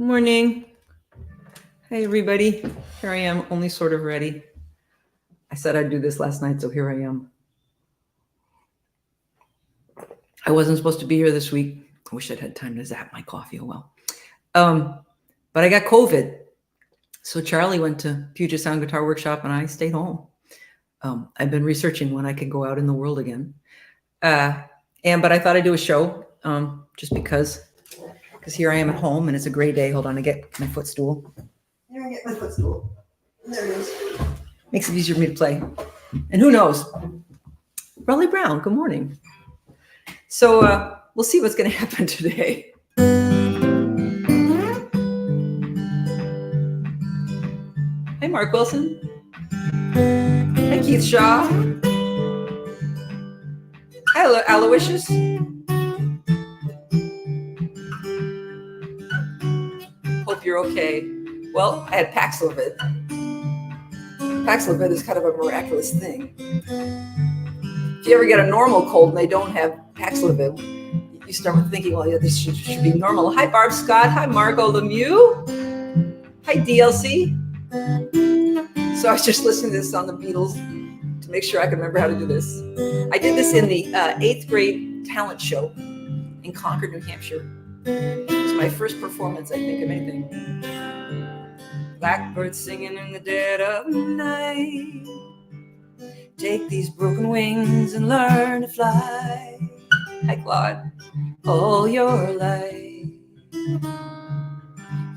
Morning. Hey, everybody. Here I am, only sort of ready. I said I'd do this last night, so here I am. I wasn't supposed to be here this week. I wish I'd had time to zap my coffee. Oh, well. But I got COVID. So Charlie went to Puget Sound Guitar Workshop, and I stayed home. I've been researching when I can go out in the world again. But I thought I'd do a show just because here I am at home, and it's a gray day. Hold on, I get my footstool. Here I get my footstool. There it is. Makes it easier for me to play. And who knows? Raleigh Brown, good morning. So we'll see what's going to happen today. Hey, Mark Wilson. Hey, Keith Shaw. Hi, Aloysius. Hope you're okay. Well, I had Paxlovid. Paxlovid is kind of a miraculous thing. If you ever get a normal cold and they don't have Paxlovid, you start thinking, well, yeah, this should be normal. Hi, Barb Scott. Hi, Margot Lemieux. Hi, DLC. So I was just listening to this on the Beatles to make sure I can remember how to do this. I did this in the 8th grade talent show in Concord, New Hampshire. It was my first performance, I think, of anything. Blackbird singing in the dead of night. Take these broken wings and learn to fly. Hi, Claude. All your life,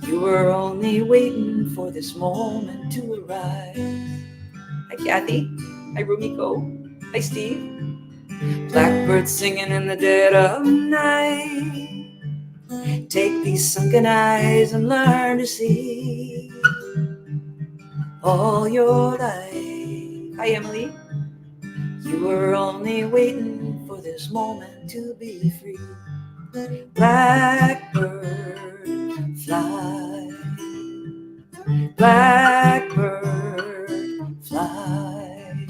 you were only waiting for this moment to arrive. Hi, Kathy. Hi, Rumiko. Hi, Steve. Blackbird singing in the dead of night. Take these sunken eyes and learn to see all your life. Hi, Emily. You were only waiting for this moment to be free. Blackbird, fly. Blackbird, fly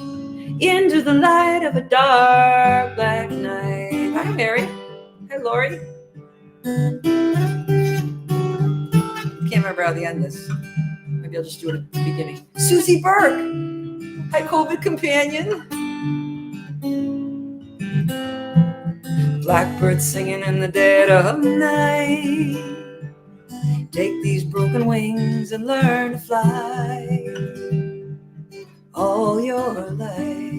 into the light of a dark black night. Hi, Mary. Hi, Lori. Can't remember how the end is. Maybe I'll just do it at the beginning. Susie Burke. Hi, COVID companion. Blackbird singing in the dead of night. Take these broken wings and learn to fly all your life.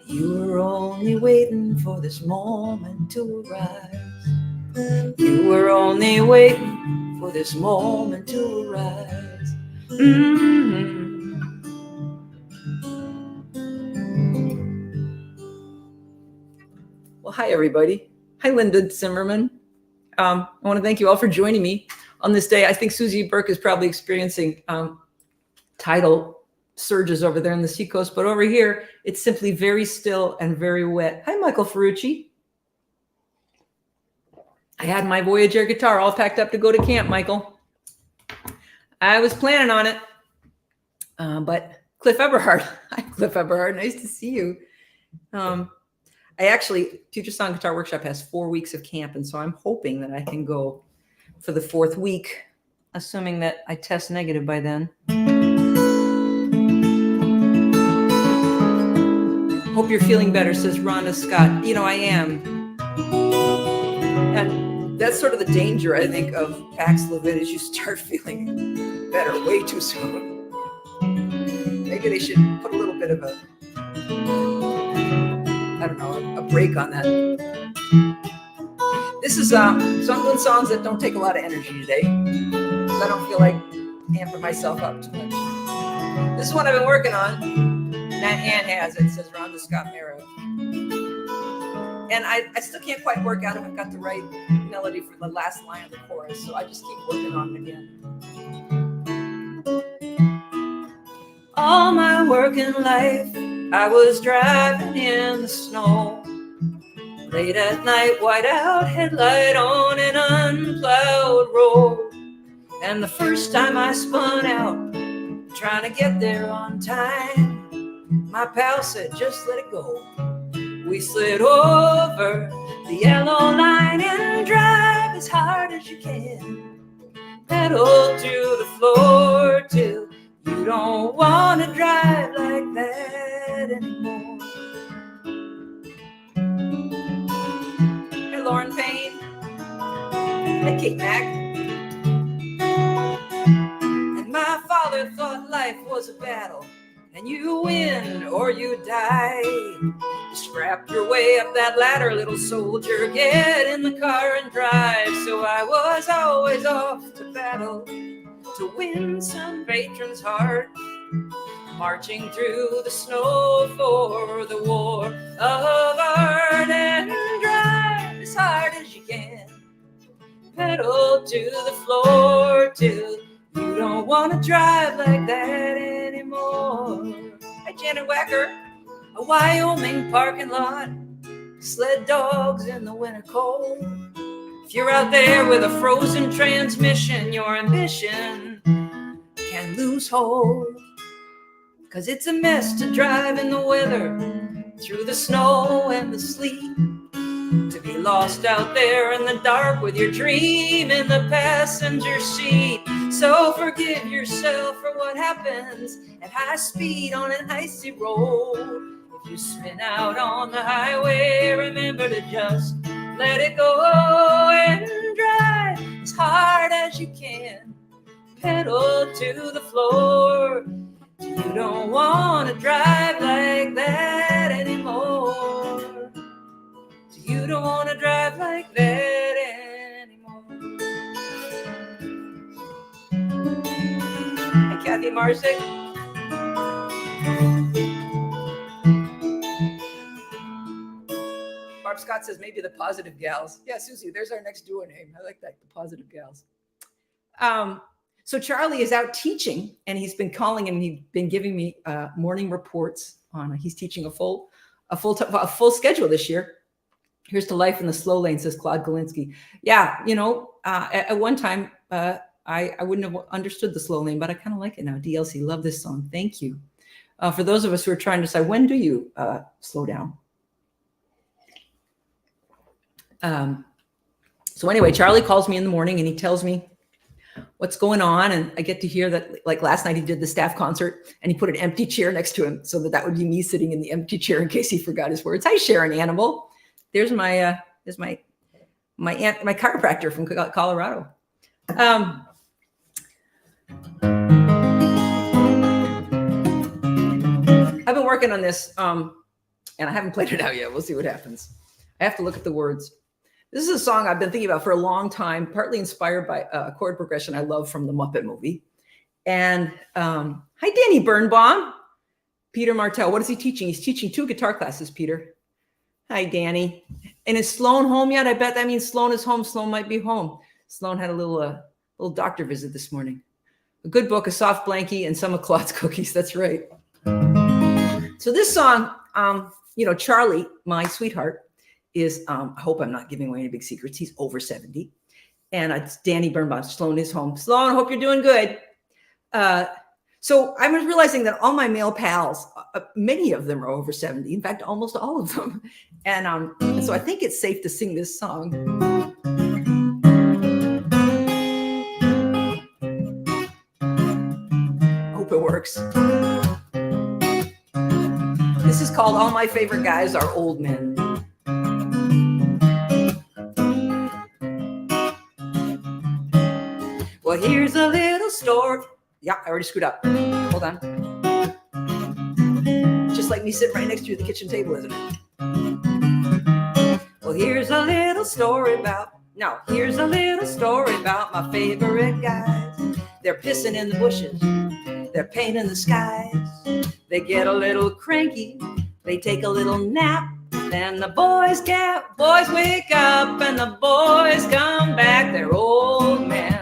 You were only waiting for this moment to arise. You were only waiting for this moment to arise. Mm-hmm. Well, hi, everybody. Hi, Linda Zimmerman. I want to thank you all for joining me on this day. I think Susie Burke is probably experiencing tidal surges over there on the seacoast, but over here, it's simply very still and very wet. Hi, Michael Ferrucci. I had my Voyager guitar all packed up to go to camp, Michael. I was planning on it, but Cliff Eberhard. Hi, Cliff Eberhard. Nice to see you. Puget Sound Guitar Workshop has 4 weeks of camp, and so I'm hoping that I can go for the 4th week, assuming that I test negative by then. Hope you're feeling better, says Rhonda Scott. You know, I am. And that's sort of the danger, I think, of Paxlovid is you start feeling better way too soon. Maybe they should put a little bit of a break on that. This is, so I'm doing songs that don't take a lot of energy today. I don't feel like amping myself up too much. This is what I've been working on. Nat Ann has it, says Rhonda Scott Merritt. And I still can't quite work out if I've got the right melody for the last line of the chorus, so I just keep working on it again. All my working life, I was driving in the snow. Late at night, white out headlight on an unplowed road. And the first time I spun out, trying to get there on time, my pal said, just let it go. We slid over the yellow line and drive as hard as you can. Pedal to the floor till you don't want to drive like that anymore. Hey, Lauren Payne. Hey, Kate Mack. And my father thought life was a battle, and you win or you die. Scrap your way up that ladder, little soldier. Get in the car and drive. So I was always off to battle to win some patron's heart, marching through the snow for the war of art. And drive as hard as you can. Pedal to the floor till you don't want to drive like that anymore. Hi, Janet Wacker. A Wyoming parking lot, sled dogs in the winter cold. If you're out there with a frozen transmission, your ambition can lose hold. 'Cause it's a mess to drive in the weather, through the snow and the sleet, to be lost out there in the dark with your dream in the passenger seat. So forgive yourself for what happens at high speed on an icy road. If you spin out on the highway, remember to just let it go and drive as hard as you can. Pedal to the floor. You don't want to drive like that anymore. You don't want to drive like that anymore. Hey, Kathy Marsick. Barb Scott says maybe the Positive Gals. Yeah, Susie, there's our next duo name. I like that, the Positive Gals. So Charlie is out teaching, and he's been calling and he's been giving me morning reports on. He's teaching a full schedule this year. Here's to life in the slow lane, says Claude Galinsky. Yeah, you know, at one time I wouldn't have understood the slow lane, but I kind of like it now. DLC, love this song. Thank you. For those of us who are trying to decide, when do you slow down? So anyway, Charlie calls me in the morning and he tells me what's going on. And I get to hear that, like last night, he did the staff concert and he put an empty chair next to him so that would be me sitting in the empty chair in case he forgot his words. Hi, Sharon Animal. There's my chiropractor from Colorado. I've been working on this, and I haven't played it out yet. We'll see what happens. I have to look at the words. This is a song I've been thinking about for a long time, partly inspired by a chord progression I love from the Muppet movie. And hi, Danny Birnbaum. Peter Martell. What is he teaching? He's teaching 2 guitar classes, Peter. Hi, Danny. And is Sloan home yet? I bet that means Sloan is home. Sloan might be home. Sloan had a little doctor visit this morning. A good book, a soft blankie, and some of Claude's cookies. That's right. So this song, Charlie, my sweetheart, is, I hope I'm not giving away any big secrets. He's over 70. And it's Danny Birnbaum. Sloan is home. Sloan, hope you're doing good. So I was realizing that all my male pals, many of them are over 70. In fact, almost all of them. And so I think it's safe to sing this song. Hope it works. This is called All My Favorite Guys Are Old Men. Well, here's a little story. Yeah, I already screwed up. Hold on. Just like me sitting right next to you at the kitchen table, isn't it? Well, here's a little story about my favorite guys. They're pissing in the bushes. They're painting the skies. They get a little cranky. They take a little nap. Then the boys wake up and the boys come back. They're old men.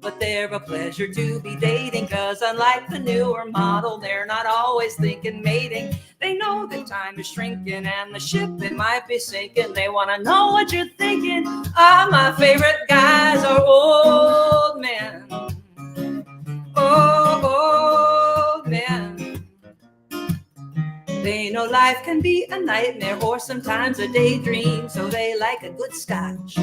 But they're a pleasure to be dating, 'cause unlike the newer model, they're not always thinking mating. They know that time is shrinking and the ship, it might be sinking. They want to know what you're thinking. Ah, my favorite guys are old men. Oh, old men. They know life can be a nightmare or sometimes a daydream, so they like a good scotch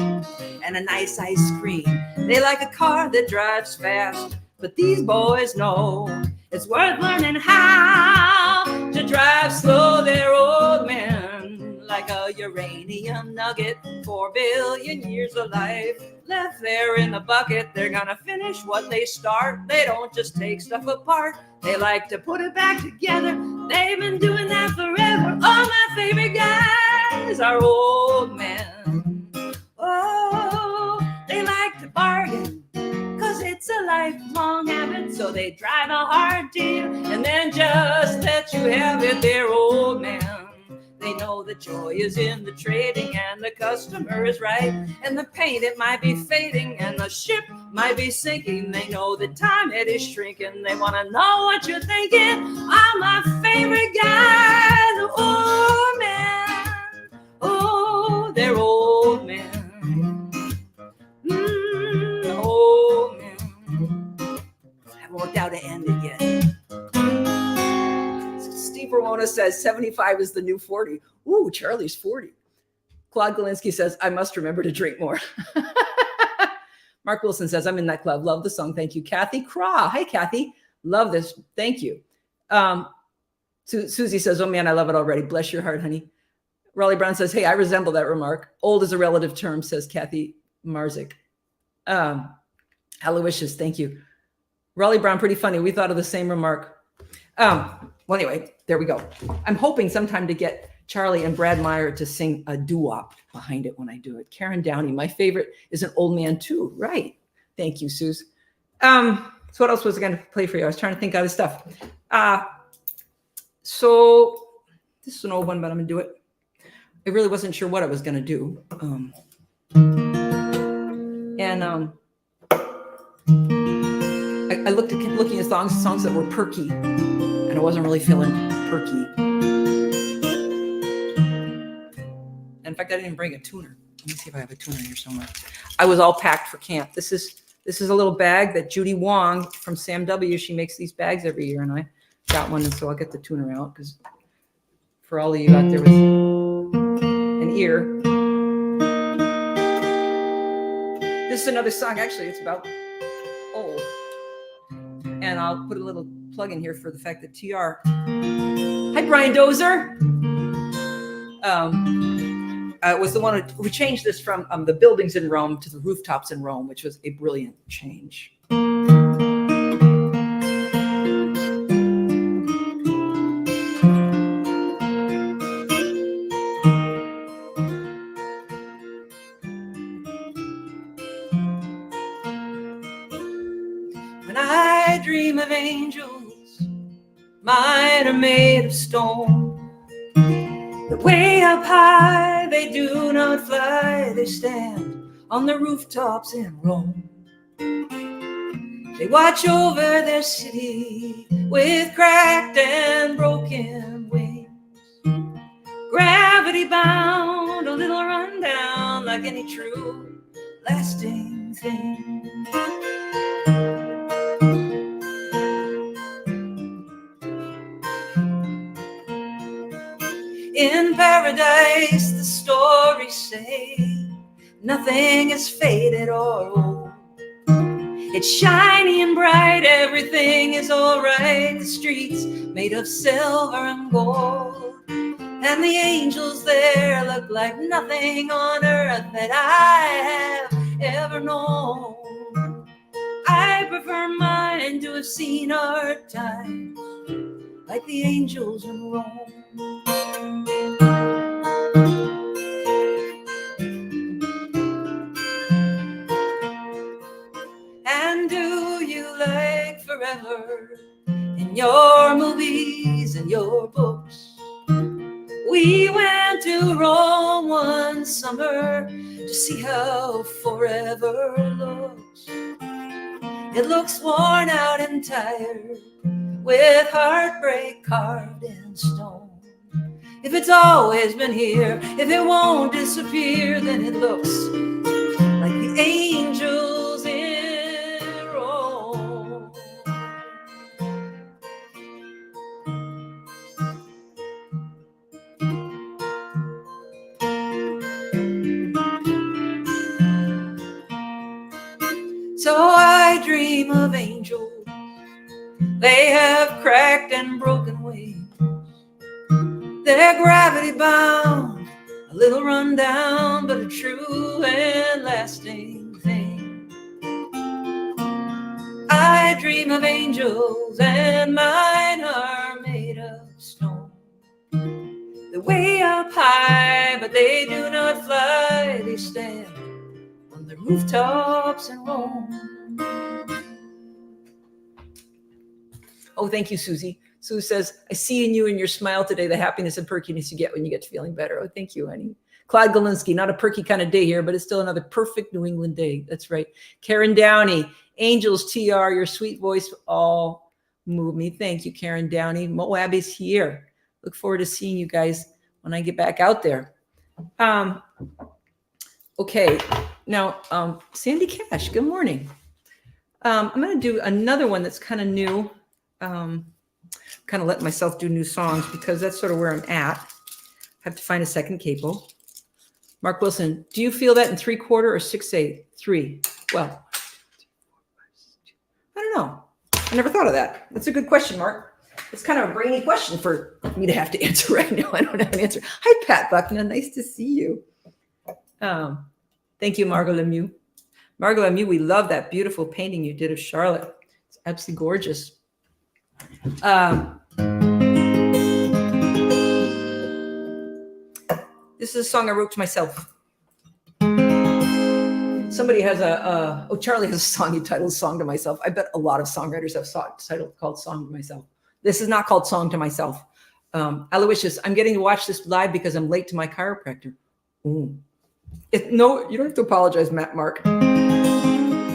and a nice ice cream. They like a car that drives fast, but these boys know it's worth learning how to drive slow. They're old men, like a uranium nugget, 4 billion years of life left there in the bucket. They're gonna finish what they start. They don't just take stuff apart, they like to put it back together. They've been doing that forever. All my favorite guys are old men. Oh, they like to bargain, 'cause it's a lifelong habit. So they drive a hard deal and then just let you have it. They're old men. They know the joy is in the trading, and the customer is right, and the paint, it might be fading, and the ship might be sinking. They know the time, it is shrinking. They want to know what you're thinking. All my favorite guys are old men. Oh, they're old men. Old men. Haven't worked out to end it yet. Steve Ramona says 75 is the new 40. Ooh, Charlie's 40. Claude Galinsky says, I must remember to drink more. Mark Wilson says, I'm in that club. Love the song. Thank you. Kathy Craw. Hi, Kathy. Love this. Thank you. Susie says, oh, man, I love it already. Bless your heart, honey. Raleigh Brown says, hey, I resemble that remark. Old is a relative term, says Kathy Marzik. Aloysius, thank you. Raleigh Brown, pretty funny. We thought of the same remark. Well, anyway, there we go. I'm hoping sometime to get Charlie and Brad Meyer to sing a doo-wop behind it when I do it. Karen Downey, my favorite, is an old man too. Right. Thank you, Suze. So what else was I going to play for you? I was trying to think of other stuff. So this is an old one, but I'm going to do it. I really wasn't sure what I was going to do. I looked at looking at songs that were perky, and I wasn't really feeling perky. In fact, I didn't even bring a tuner. Let me see if I have a tuner here somewhere. I was all packed for camp. This is a little bag that Judy Wong from Sam W. She makes these bags every year, and I got one, and so I'll get the tuner out, because for all of you out there with an ear. This is another song. Actually, it's about old. And I'll put a little plug in here for the fact that TR. Hi, Brian Dozer. Was the one who changed this from the buildings in Rome to the rooftops in Rome, which was a brilliant change. When I dream of angels, mine are made of stone. The way up high, they do not fly. They stand on the rooftops in Rome. They watch over their city with cracked and broken wings. Gravity bound, a little rundown, like any true lasting thing. In paradise, the stories say, nothing is faded or old. It's shiny and bright, everything is all right. The streets made of silver and gold, and the angels there look like nothing on earth that I have ever known. I prefer mine to have seen our times like the angels in Rome. And do you like forever in your movies and your books? We went to Rome one summer to see how forever looks. It looks worn out and tired, with heartbreak carved in stone. If it's always been here, if it won't disappear, then it looks like the angels in Rome. So I dream of angels. They have cracked and broken wings. They're gravity bound, a little run down, but a true and lasting thing. I dream of angels, and mine are made of stone. They're way up high, but they do not fly. They stand on the rooftops and roam. Oh, thank you, Susie. Sue says, I see in you and your smile today the happiness and perkiness you get when you get to feeling better. Oh, thank you, honey. Claude Galinsky, not a perky kind of day here, but it's still another perfect New England day. That's right. Karen Downey, Angels TR, your sweet voice all move me. Thank you, Karen Downey. Moab is here. Look forward to seeing you guys when I get back out there. Okay, now, Sandy Cash, good morning. I'm going to do another one that's kind of new. Kind of let myself do new songs because that's sort of where I'm at. I have to find a second capo. Mark Wilson, do you feel that in 3/4 or 6/8? 3. Well, I don't know. I never thought of that. That's a good question, Mark. It's kind of a brainy question for me to have to answer right now. I don't have an answer. Hi, Pat Buckner. Nice to see you. Thank you, Margot Lemieux. Margot Lemieux, we love that beautiful painting you did of Charlotte. It's absolutely gorgeous. This is a song I wrote to myself. Somebody has Charlie has a song he titled Song to Myself. I bet a lot of songwriters have a title called Song to Myself. This is not called Song to Myself. Aloysius, I'm getting to watch this live because I'm late to my chiropractor. Ooh. No, you don't have to apologize, Mark.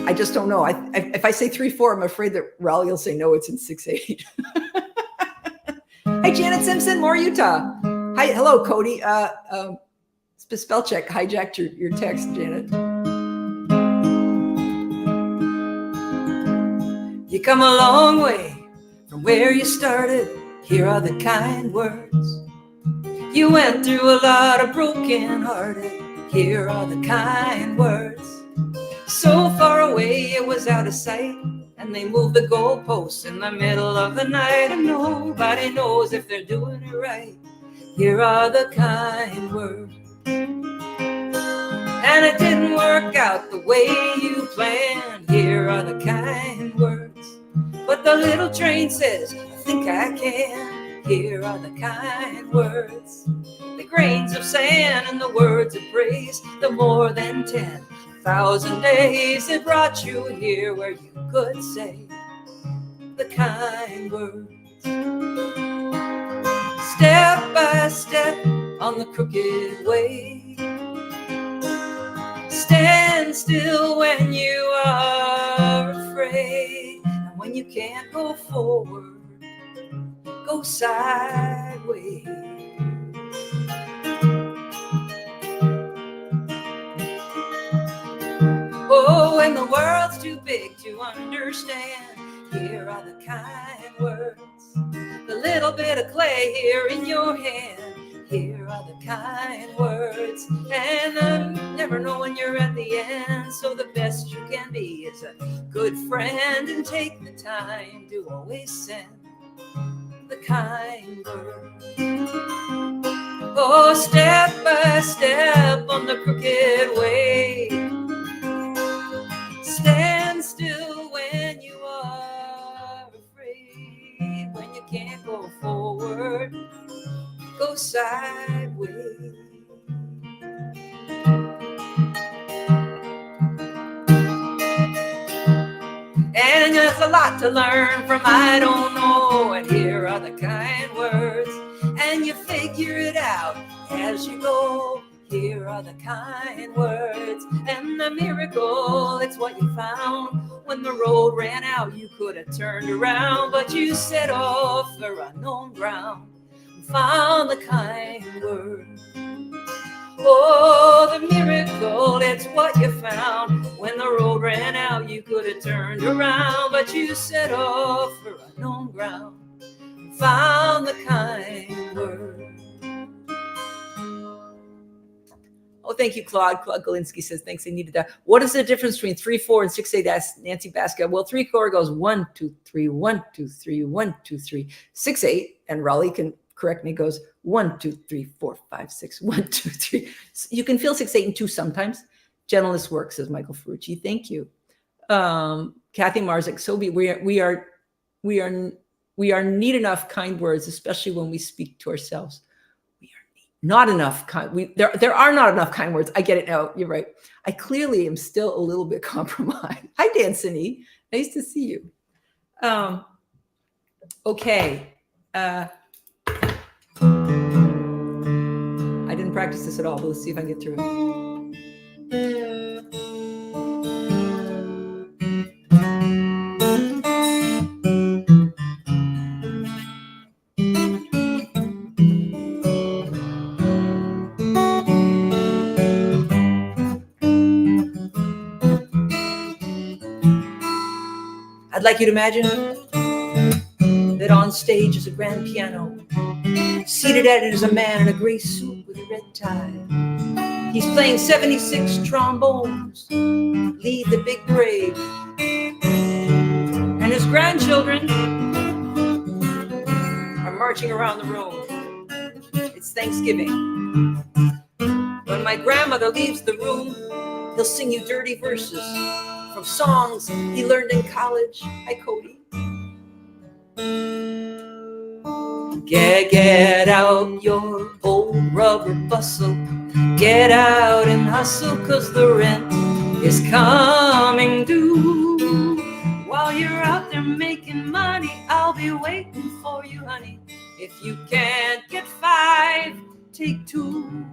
I just don't know. If I say 3/4, I'm afraid that Raleigh will say no, it's in 6/8. Hi, Janet Simpson, more Utah. Hi, hello, Cody. Spell check hijacked your text, Janet. You come a long way from where you started. Here are the kind words. You went through a lot of broken hearted. Here are the kind words. So far away it was out of sight, and they moved the goalposts in the middle of the night, and nobody knows if they're doing it right. Here are the kind words. And it didn't work out the way you planned. Here are the kind words. But the little train says, I think I can. Here are the kind words. The grains of sand and the words of praise, the more than 10,000 days it brought you here where you could say the kind words. Step by step on the crooked way. Stand still when you are afraid. And when you can't go forward, go sideways. Oh, when the world's too big to understand, here are the kind words. The little bit of clay here in your hand, here are the kind words. And never know when you're at the end, so the best you can be is a good friend, and take the time to always send the kind words. Oh, step by step on the crooked way. Stand still when you are afraid. When you can't go forward, go sideways. And there's a lot to learn from I don't know, and here are the kind words. And you figure it out as you go. Here are the kind words. And the miracle, it's what you found. When the road ran out, you could have turned around, but you set off for unknown ground and found the kind words. Oh, the miracle, it's what you found. When the road ran out, you could have turned around, but you set off for unknown ground and found the kind words. Oh, thank you, Claude. Claude Galinsky says, thanks, I needed that. What is the difference between 3/4 and 6/8? Asked Nancy Basquiat. Well, 3/4 goes 1, 2, 3, 1, 2, 3, 1, 2, 3. 6/8, and Raleigh can correct me, goes 1, 2, 3, 4, 5, 6, 1, 2, 3. You can feel 6/8 and 2 sometimes. Gentleness works, says Michael Ferrucci. Thank you. Kathy Marzik, Sobi, we are neat enough kind words, especially when we speak to ourselves. We are not enough kind. There are not enough kind words. I get it now. You're right. I clearly am still a little bit compromised. Hi, Dancini. Nice to see you. Okay. I didn't practice this at all, but let's see if I can get through it. I'd like you to imagine that on stage is a grand piano. Seated at it is a man in a gray suit with a red tie. He's playing 76 trombones, lead the big parade. And his grandchildren are marching around the room. It's Thanksgiving. When my grandmother leaves the room, he'll sing you dirty verses from songs he learned in college. Hi, Cody. Get out your old rubber bustle. Get out and hustle, 'cause the rent is coming due. While you're out there making money, I'll be waiting for you, honey. If you can't get 5, take 2.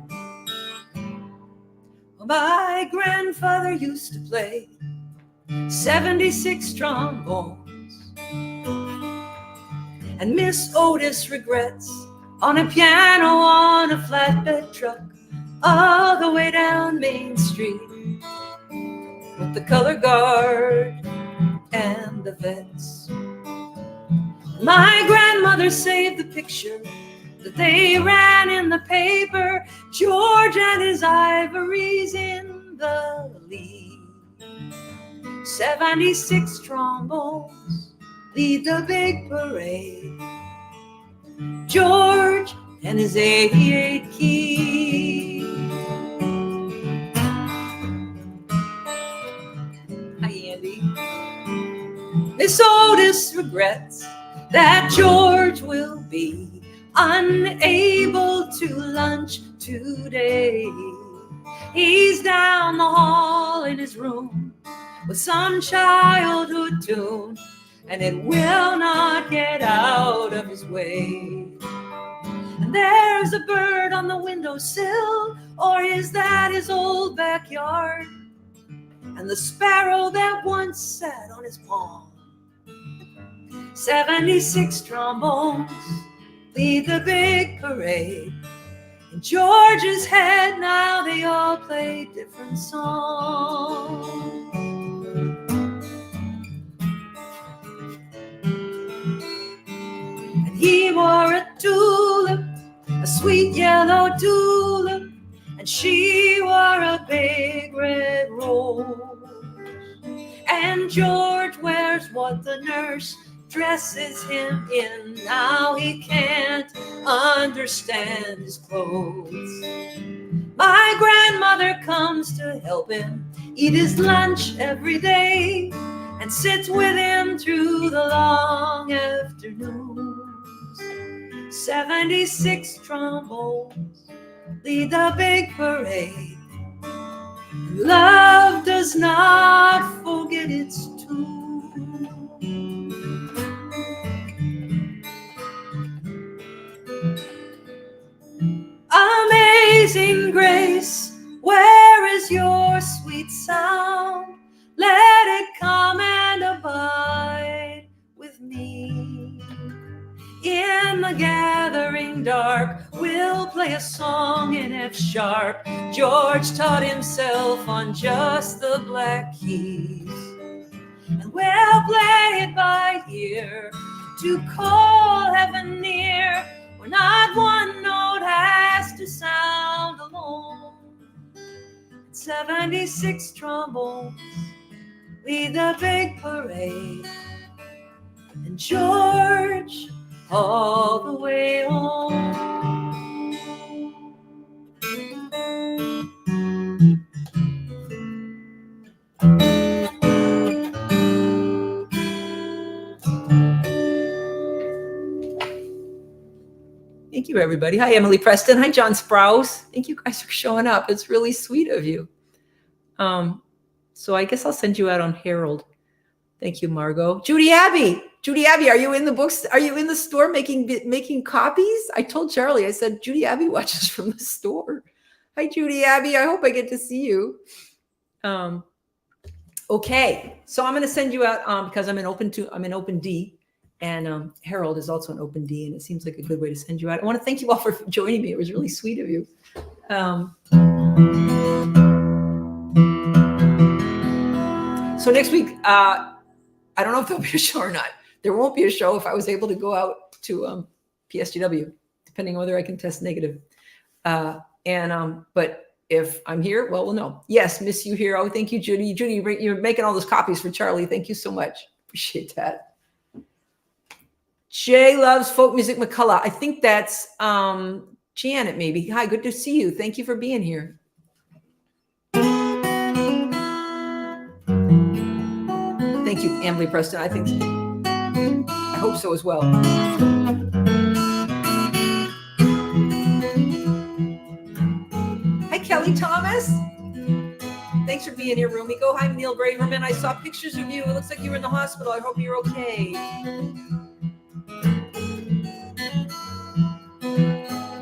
My grandfather used to play 76 trombones. And Miss Otis regrets on a piano on a flatbed truck all the way down Main Street with the color guard and the vets. My grandmother saved the picture that they ran in the paper, George and his ivories in the lead. 76 trombones lead the big parade, George and his 88 keys. Hi, Andy. Miss Otis regrets that George will be unable to lunch today. He's down the hall in his room with some childhood tune, and it will not get out of his way. And there's a bird on the windowsill, or is that his old backyard? And the sparrow that once sat on his palm. 76 trombones lead the big parade. In George's head now they all play different songs. And he wore a tulip, a sweet yellow tulip, and she wore a big red rose. And George wears what the nurse dresses him in. Now he can't understand his clothes. My grandmother comes to help him eat his lunch every day and sits with him through the long afternoons. 76 trombones lead the big parade. Love does not forget its tune. Amazing grace, where is your sweet sound? Let it come and abide with me. In the gathering dark, we'll play a song in F sharp. George taught himself on just the black keys. And we'll play it by ear to call heaven near, where not one note has to sound alone. 76 trombones lead the big parade, and George all the way home. Thank you, everybody. Hi, Emily Preston. Hi, John Sprouse. Thank you guys for showing up. It's really sweet of you. So I guess I'll send you out on Harold. Thank you, Margot. Judy Abbey. Judy Abbey, are you in the books? Are you in the store making copies? I told Charlie, I said, Judy Abbey watches from the store. Hi, Judy Abbey. I hope I get to see you. Okay, so I'm going to send you out because I'm in Open D, and Harold is also in Open D, and it seems like a good way to send you out. I want to thank you all for joining me. It was really sweet of you. So next week, I don't know if there'll be a show or not. There won't be a show if I was able to go out to PSGW, depending on whether I can test negative. But if I'm here, well, we'll know. Yes, miss you here. Oh, thank you, Judy. Judy, you're making all those copies for Charlie. Thank you so much. Appreciate that. Jay loves folk music, McCullough. I think that's Janet, maybe. Hi, good to see you. Thank you for being here. Thank you, Emily Preston. I think so. I hope so as well. Hi, Kelly Thomas. Thanks for being here, Rumiko. Hi, Neil Braverman. I saw pictures of you. It looks like you were in the hospital. I hope you're okay.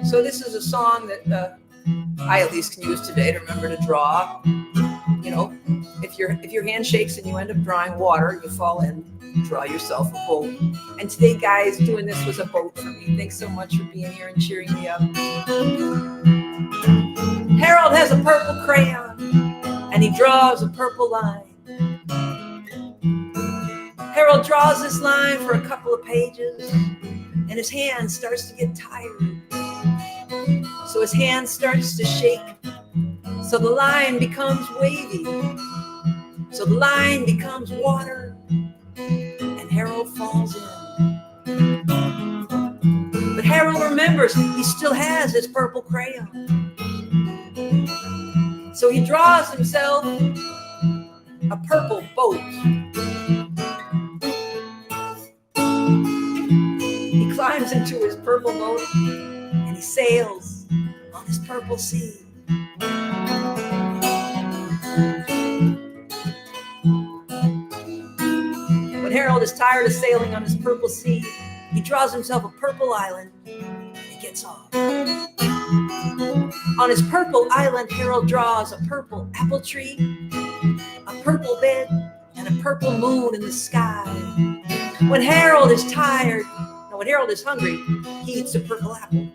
So this is a song that I at least can use today to remember to draw. You know, if your hand shakes and you end up drawing water, you fall in, draw yourself a boat. And today, guys, doing this was a boat for me. Thanks so much for being here and cheering me up. Harold has a purple crayon, and he draws a purple line. Harold draws this line for a couple of pages, and his hand starts to get tired. So his hand starts to shake. So the line becomes wavy. So the line becomes water, and Harold falls in. But Harold remembers he still has his purple crayon. So he draws himself a purple boat. He climbs into his purple boat, and he sails on this purple sea. When Harold is tired of sailing on his purple sea, he draws himself a purple island and gets off. On his purple island, Harold draws a purple apple tree, a purple bed, and a purple moon in the sky. When Harold is tired, when Harold is hungry, he eats a purple apple.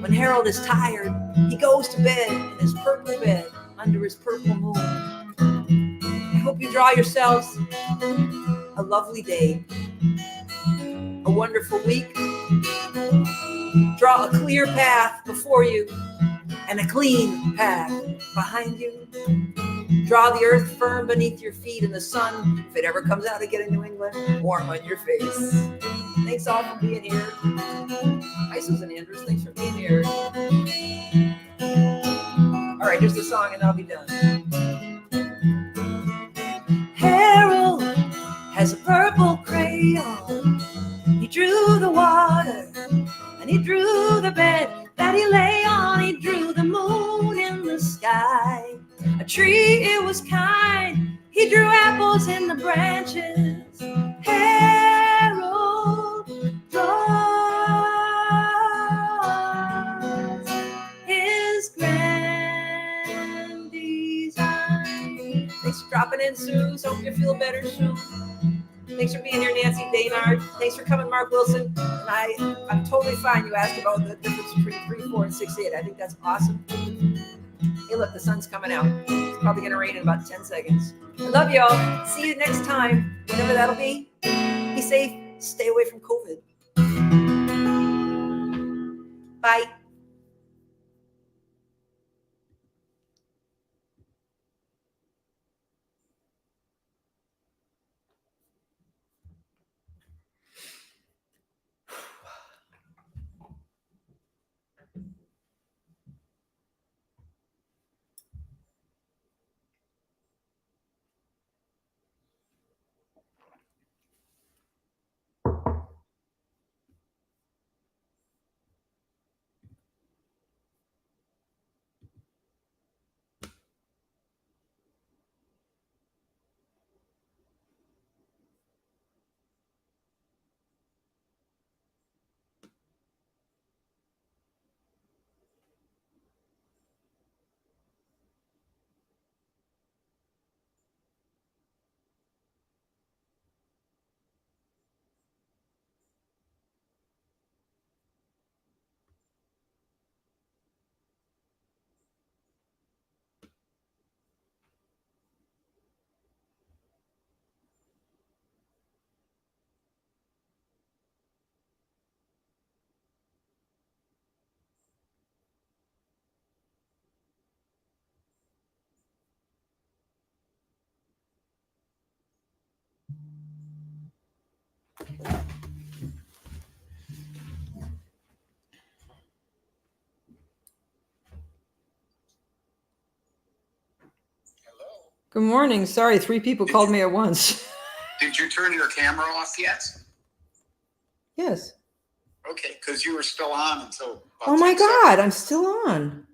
When Harold is tired, he goes to bed in his purple bed under his purple moon. I hope you draw yourselves a lovely day, a wonderful week. Draw a clear path before you and a clean path behind you. Draw the earth firm beneath your feet and the sun, if it ever comes out again in New England, warm on your face. Thanks all for being here. Hi, Susan Andrews. Thanks for being here. All right, here's the song and I'll be done. Harold has a purple crayon. He drew the water and he drew the bed that he lay on. He drew the moon in the sky. A tree, it was kind. He drew apples in the branches. Harold draws his grand design. Thanks for dropping in, Sue. Hope you feel better soon. Thanks for being here, Nancy Daynard. Thanks for coming, Mark Wilson. And I'm totally fine. You asked about the difference between 3/4 and 6/8. I think that's awesome. Hey, look, the sun's coming out. It's probably going to rain in about 10 seconds. I love y'all. See you next time, whenever that'll be. Be safe. Stay away from COVID. Bye. Good morning. Sorry, 3 people called me at once. Did you turn your camera off yet? Yes. Okay, because you were still on until. Oh my God, I'm still on.